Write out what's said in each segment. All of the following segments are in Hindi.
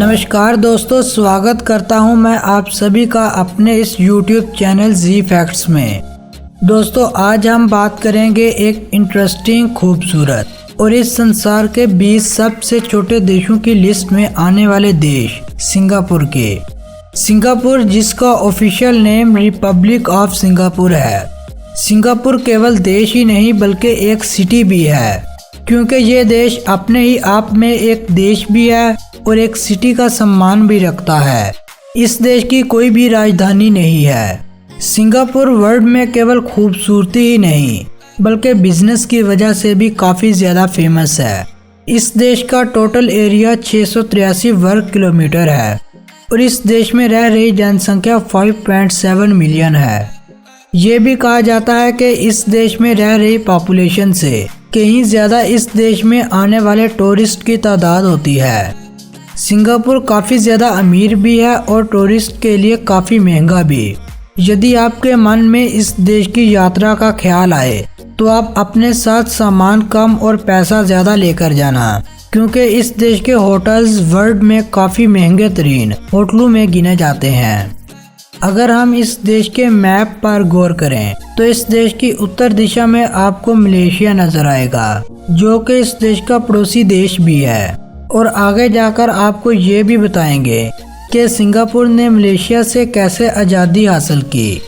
नमस्कार दोस्तों, स्वागत करता हूं मैं आप सभी का अपने इस YouTube चैनल जी फैक्ट्स में। दोस्तों, आज हम बात करेंगे एक इंटरेस्टिंग, खूबसूरत और इस संसार के 20 सबसे छोटे देशों की लिस्ट में आने वाले देश सिंगापुर के। सिंगापुर, जिसका official name Republic of Singapore है। सिंगापुर केवल देश ही नहीं बल्कि एक सिटी भी है, क्योंकि ये देश अपने ही आप में एक देश भी है और एक सिटी का सम्मान भी रखता है। इस देश की कोई भी राजधानी नहीं है। सिंगापुर वर्ल्ड में केवल खूबसूरती ही नहीं बल्कि बिजनेस की वजह से भी काफ़ी ज़्यादा फेमस है। इस देश का टोटल एरिया 683 वर्ग किलोमीटर है और इस देश में रह रही जनसंख्या 5.7 मिलियन है। ये भी कहा जाता है कि इस देश में रह रही पॉपुलेशन से कहीं ज़्यादा इस देश में आने वाले टूरिस्ट की तादाद होती है। सिंगापुर काफ़ी ज़्यादा अमीर भी है और टूरिस्ट के लिए काफ़ी महंगा भी। यदि आपके मन में इस देश की यात्रा का ख्याल आए तो आप अपने साथ सामान कम और पैसा ज़्यादा लेकर जाना, क्योंकि इस देश के होटल्स वर्ल्ड में काफ़ी महंगे तरीन होटलों में गिने जाते हैं। अगर हम इस देश के मैप पर गौर करें तो इस देश की उत्तर दिशा में आपको मलेशिया नजर आएगा, जो कि इस देश का पड़ोसी देश भी है। और आगे जाकर आपको ये भी बताएंगे कि सिंगापुर ने मलेशिया से कैसे आज़ादी हासिल की।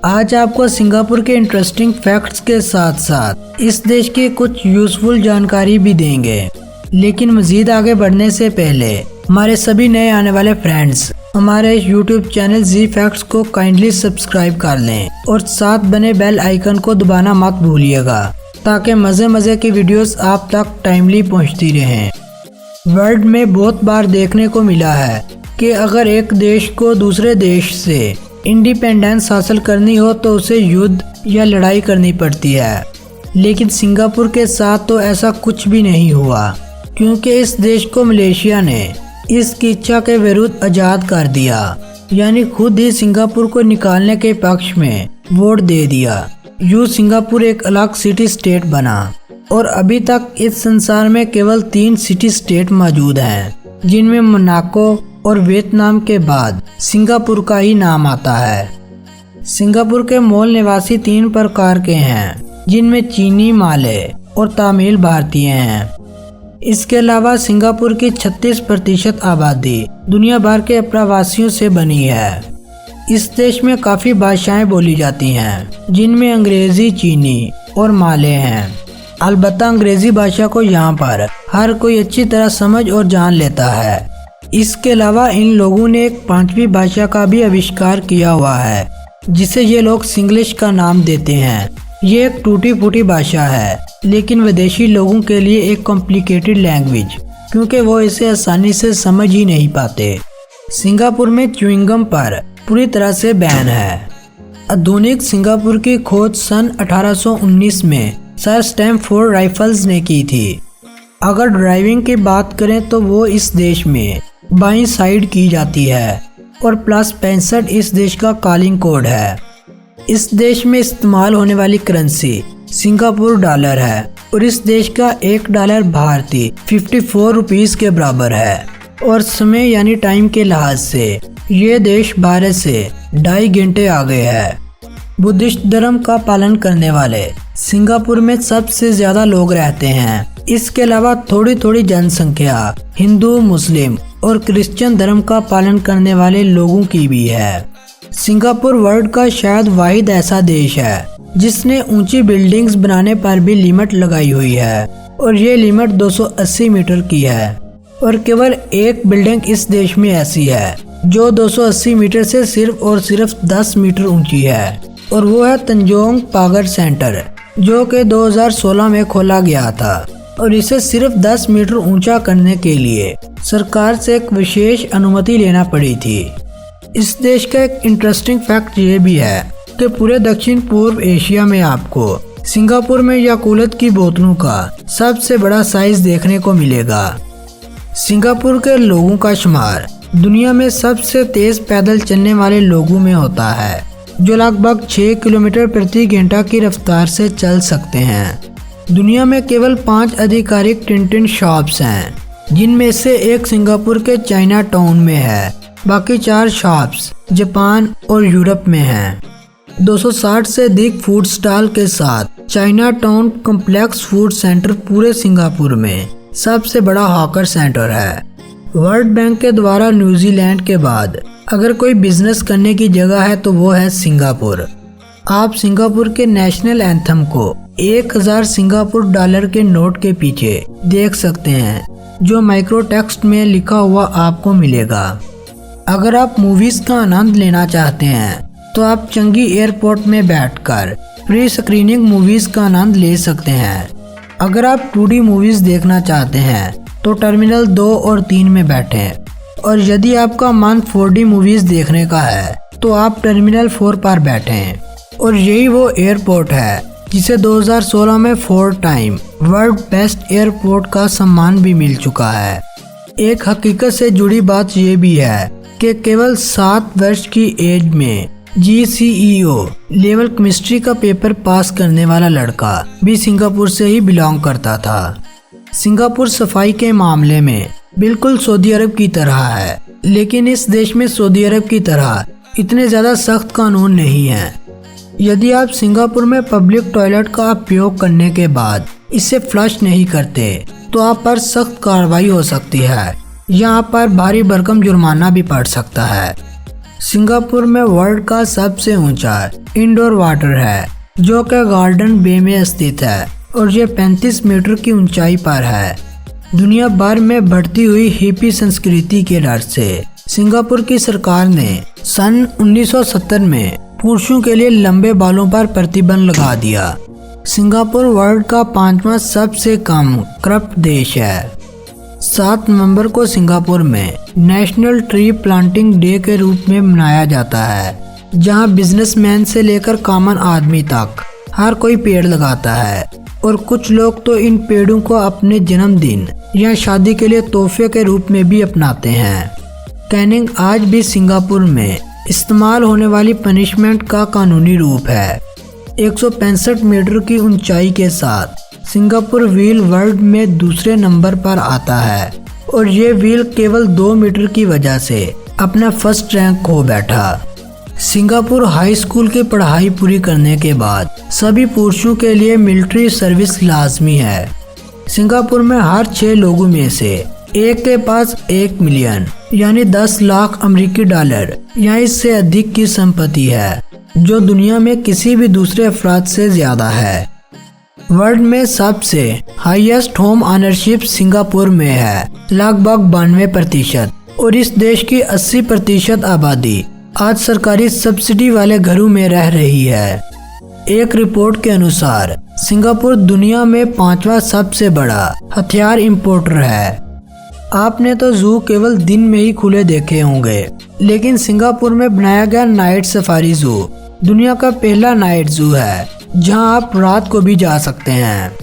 आज आपको सिंगापुर के इंटरेस्टिंग फैक्ट्स के साथ साथ इस देश की कुछ यूजफुल जानकारी भी देंगे। लेकिन मजीद आगे बढ़ने से पहले हमारे सभी नए आने वाले फ्रेंड्स हमारे YouTube चैनल जी फैक्ट्स को काइंडली सब्सक्राइब कर लें और साथ बने बेल आइकन को दबाना मत भूलिएगा, ताकि मज़े की वीडियोस आप तक टाइमली पहुंचती रहें। वर्ल्ड में बहुत बार देखने को मिला है कि अगर एक देश को दूसरे देश से इंडिपेंडेंस हासिल करनी हो तो उसे युद्ध या लड़ाई करनी पड़ती है। लेकिन सिंगापुर के साथ तो ऐसा कुछ भी नहीं हुआ, क्योंकि इस देश को मलेशिया ने इसकी इच्छा के विरुद्ध आज़ाद कर दिया, यानी खुद ही सिंगापुर को निकालने के पक्ष में वोट दे दिया। यूं सिंगापुर एक अलग सिटी स्टेट बना और अभी तक इस संसार में केवल 3 सिटी स्टेट मौजूद हैं, जिनमें मोनाको और वियतनाम के बाद सिंगापुर का ही नाम आता है। सिंगापुर के मूल निवासी 3 प्रकार के हैं, जिनमें चीनी, माले और तमिल भारतीय हैं। इसके अलावा सिंगापुर की 36% आबादी दुनिया भर के प्रवासियों से बनी है। इस देश में काफ़ी भाषाएं बोली जाती हैं, जिनमें अंग्रेजी, चीनी और माले हैं। अलबत्ता अंग्रेजी भाषा को यहाँ पर हर कोई अच्छी तरह समझ और जान लेता है। इसके अलावा इन लोगों ने एक 5वीं भाषा का भी आविष्कार किया हुआ है, जिसे ये लोग सिंग्लिश का नाम देते हैं। ये एक टूटी फूटी भाषा है, लेकिन विदेशी लोगों के लिए एक कॉम्प्लिकेटेड लैंग्वेज, क्योंकि वो इसे आसानी से समझ ही नहीं पाते। सिंगापुर में च्युइंगम पर पूरी तरह से बैन है। आधुनिक सिंगापुर की खोज सन 1819 में सर स्टैमफोर्ड राइफल्स ने की थी। अगर ड्राइविंग की बात करें तो वो इस देश में बाईं साइड की जाती है और +65 इस देश का कॉलिंग कोड है। इस देश में इस्तेमाल होने वाली करेंसी सिंगापुर डॉलर है और इस देश का $1 भारतीय 54 रुपीस के बराबर है। और समय यानी टाइम के लिहाज से ये देश भारत से 2.5 घंटे आगे है। बुद्धिस्ट धर्म का पालन करने वाले सिंगापुर में सबसे ज्यादा लोग रहते हैं। इसके अलावा थोड़ी जनसंख्या हिंदू, मुस्लिम और क्रिश्चियन धर्म का पालन करने वाले लोगों की भी है। सिंगापुर वर्ल्ड का शायद वाहिद ऐसा देश है जिसने ऊंची बिल्डिंग्स बनाने पर भी लिमिट लगाई हुई है, और ये लिमिट 280 मीटर की है। और केवल एक बिल्डिंग इस देश में ऐसी है जो 280 मीटर से सिर्फ 10 मीटर ऊंची है, और वो है तंजोंग पागर सेंटर, जो कि 2016 में खोला गया था। और इसे सिर्फ 10 मीटर ऊंचा करने के लिए सरकार से एक विशेष अनुमति लेना पड़ी थी। इस देश का एक इंटरेस्टिंग फैक्ट ये भी है कि पूरे दक्षिण पूर्व एशिया में आपको सिंगापुर में याकुलत की बोतलों का सबसे बड़ा साइज देखने को मिलेगा। सिंगापुर के लोगों का शुमार दुनिया में सबसे तेज पैदल चलने वाले लोगों में होता है, जो लगभग 6 किलोमीटर प्रति घंटा की रफ्तार से चल सकते हैं। दुनिया में केवल 5 आधिकारिक टिनटिन शॉप्स हैं, जिनमें से एक सिंगापुर के चाइना टाउन में है, बाकी 4 शॉप्स जापान और यूरोप में हैं। 260 से अधिक फूड स्टॉल के साथ China town complex food centre पूरे सिंगापुर में सबसे बड़ा हॉकर सेंटर है। वर्ल्ड बैंक के द्वारा न्यूजीलैंड के बाद अगर कोई बिजनेस करने की जगह है तो वो है सिंगापुर। आप सिंगापुर के नेशनल एंथम को 1000 सिंगापुर डॉलर के नोट के पीछे देख सकते हैं, जो माइक्रो टेक्स्ट में लिखा हुआ आपको मिलेगा। अगर आप मूवीज का आनंद लेना चाहते हैं तो आप चंगी एयरपोर्ट में बैठकर प्री स्क्रीनिंग मूवीज का आनंद ले सकते हैं। अगर आप 2D मूवीज देखना चाहते हैं तो टर्मिनल 2 और 3 में बैठें, और यदि आपका मन 4D मूवीज देखने का है तो आप टर्मिनल 4 पर बैठें। और यही वो एयरपोर्ट है जिसे 2016 में 4 टाइम वर्ल्ड बेस्ट एयरपोर्ट का सम्मान भी मिल चुका है। एक हकीकत से जुड़ी बात ये भी है कि केवल 7 वर्ष की एज में GCEO लेवल केमिस्ट्री का पेपर पास करने वाला लड़का भी सिंगापुर से ही बिलोंग करता था। सिंगापुर सफाई के मामले में बिल्कुल सऊदी अरब की तरह है, लेकिन इस देश में सऊदी अरब की तरह इतने ज़्यादा सख्त कानून नहीं हैं। यदि आप सिंगापुर में पब्लिक टॉयलेट का उपयोग करने के बाद इसे फ्लश नहीं करते तो आप पर सख्त कार्रवाई हो सकती है। यहाँ पर भारी भरकम जुर्माना भी पड़ सकता है। सिंगापुर में वर्ल्ड का सबसे ऊंचा इंडोर वाटर है, जो कि गार्डन बे में स्थित है, और ये 35 मीटर की ऊंचाई पर है। दुनिया भर में बढ़ती हुई हिप्पी संस्कृति के डर से सिंगापुर की सरकार ने सन 1970 में पुरुषों के लिए लंबे बालों पर प्रतिबंध लगा दिया। सिंगापुर वर्ल्ड का 5वां सबसे कम करप्ट देश है। 7 नवंबर को सिंगापुर में नेशनल ट्री प्लांटिंग डे के रूप में मनाया जाता है, जहां बिजनेसमैन से लेकर कॉमन आदमी तक हर कोई पेड़ लगाता है, और कुछ लोग तो इन पेड़ों को अपने जन्मदिन या शादी के लिए तोहफे के रूप में भी अपनाते हैं। कैनिंग आज भी सिंगापुर में इस्तेमाल होने वाली पनिशमेंट का कानूनी रूप है। 165 मीटर की ऊंचाई के साथ सिंगापुर व्हील वर्ल्ड में दूसरे नंबर पर आता है, और ये व्हील केवल 2 मीटर की वजह से अपना फर्स्ट रैंक खो बैठा। सिंगापुर हाई स्कूल की पढ़ाई पूरी करने के बाद सभी पुरुषों के लिए मिलिट्री सर्विस लाजमी है। सिंगापुर में हर 6 लोगों में से एक के पास 1 मिलियन यानी 10 लाख अमेरिकी डॉलर या इससे अधिक की संपत्ति है, जो दुनिया में किसी भी दूसरे अफराद से ज्यादा है। वर्ल्ड में सबसे हाईएस्ट होम ऑनरशिप सिंगापुर में है, लगभग 92%, और इस देश की 80% आबादी आज सरकारी सब्सिडी वाले घरों में रह रही है। एक रिपोर्ट के अनुसार सिंगापुर दुनिया में 5वां सबसे बड़ा हथियार इंपोर्टर है। आपने तो जू केवल दिन में ही खुले देखे होंगे, लेकिन सिंगापुर में बनाया गया नाइट सफारी जू दुनिया का पहला नाइट जू है, जहां आप रात को भी जा सकते हैं।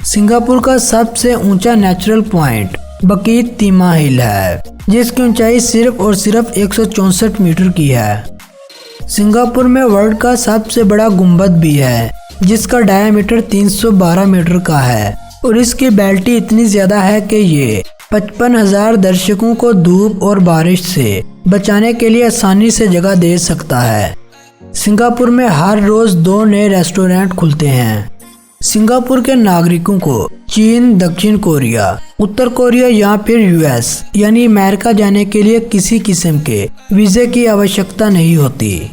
सिंगापुर का सबसे ऊंचा नेचुरल पॉइंट बकीत तीमा हिल है, जिसकी ऊंचाई सिर्फ और सिर्फ 164 मीटर की है। सिंगापुर में वर्ल्ड का सबसे बड़ा गुंबद भी है, जिसका डायमीटर 312 मीटर का है, और इसकी बेल्टी इतनी ज्यादा है कि ये 55,000 दर्शकों को धूप और बारिश से बचाने के लिए आसानी से जगह दे सकता है। सिंगापुर में हर रोज 2 नए रेस्टोरेंट खुलते हैं। सिंगापुर के नागरिकों को चीन, दक्षिण कोरिया, उत्तर कोरिया या फिर US यानी अमेरिका जाने के लिए किसी किस्म के वीजे की आवश्यकता नहीं होती।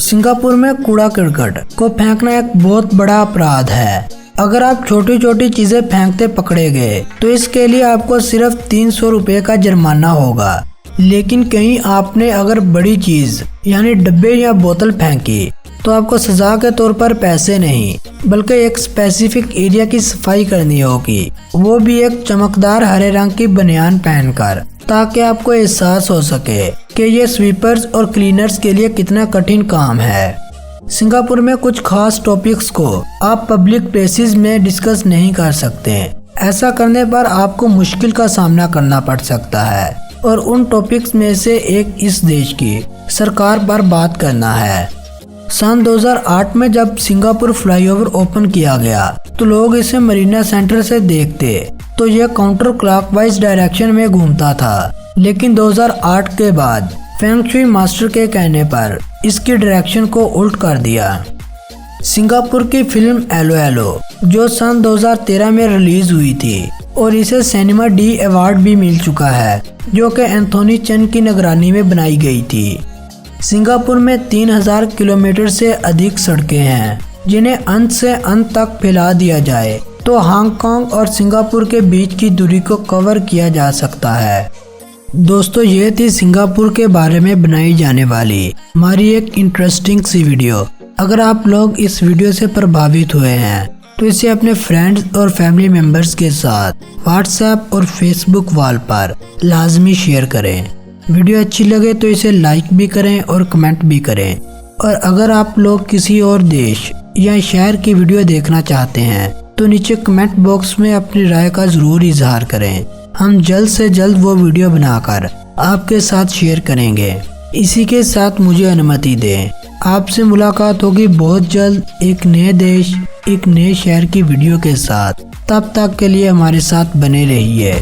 सिंगापुर में कूड़ा करकट को फेंकना एक बहुत बड़ा अपराध है। अगर आप छोटी छोटी चीजें फेंकते पकड़े गए तो इसके लिए आपको सिर्फ 300 रुपए का जुर्माना होगा, लेकिन कहीं आपने अगर बड़ी चीज यानी डब्बे या बोतल फेंकी तो आपको सजा के तौर पर पैसे नहीं बल्कि एक स्पेसिफिक एरिया की सफाई करनी होगी, वो भी एक चमकदार हरे रंग की बनियान पहनकर, ताकि आपको एहसास हो सके कि ये स्वीपर्स और क्लीनर्स के लिए कितना कठिन काम है। सिंगापुर में कुछ खास टॉपिक्स को आप पब्लिक प्लेसेस में डिस्कस नहीं कर सकते। ऐसा करने पर आपको मुश्किल का सामना करना पड़ सकता है, और उन टॉपिक्स में से एक इस देश की सरकार पर बात करना है। सन 2008 में जब सिंगापुर फ्लाईओवर ओपन किया गया तो लोग इसे मरीना सेंटर से देखते तो यह काउंटर क्लॉकवाइज डायरेक्शन में घूमता था, लेकिन 2008 के बाद फेंग शुई मास्टर के कहने पर इसकी डायरेक्शन को उल्ट कर दिया। सिंगापुर की फिल्म एलो एलो जो सन 2013 में रिलीज हुई थी और इसे सिनेमा डी अवार्ड भी मिल चुका है, जो कि एंथोनी चन की निगरानी में बनाई गई थी। सिंगापुर में 3000 किलोमीटर से अधिक सड़कें हैं, जिन्हें अंत से अंत तक फैला दिया जाए तो हांगकांग और सिंगापुर के बीच की दूरी को कवर किया जा सकता है। दोस्तों, ये थी सिंगापुर के बारे में बनाई जाने वाली हमारी एक इंटरेस्टिंग सी वीडियो। अगर आप लोग इस वीडियो से प्रभावित हुए हैं तो इसे अपने फ्रेंड्स और फैमिली मेंबर्स के साथ व्हाट्सएप और फेसबुक वॉल पर लाजमी शेयर करें। वीडियो अच्छी लगे तो इसे लाइक भी करें और कमेंट भी करें। और अगर आप लोग किसी और देश या शहर की वीडियो देखना चाहते हैं तो नीचे कमेंट बॉक्स में अपनी राय का जरूर इजहार करें। हम जल्द से जल्द वो वीडियो बनाकर आपके साथ शेयर करेंगे। इसी के साथ मुझे अनुमति दें। आपसे मुलाकात होगी बहुत जल्द एक नए देश, एक नए शहर की वीडियो के साथ। तब तक के लिए हमारे साथ बने रहिए।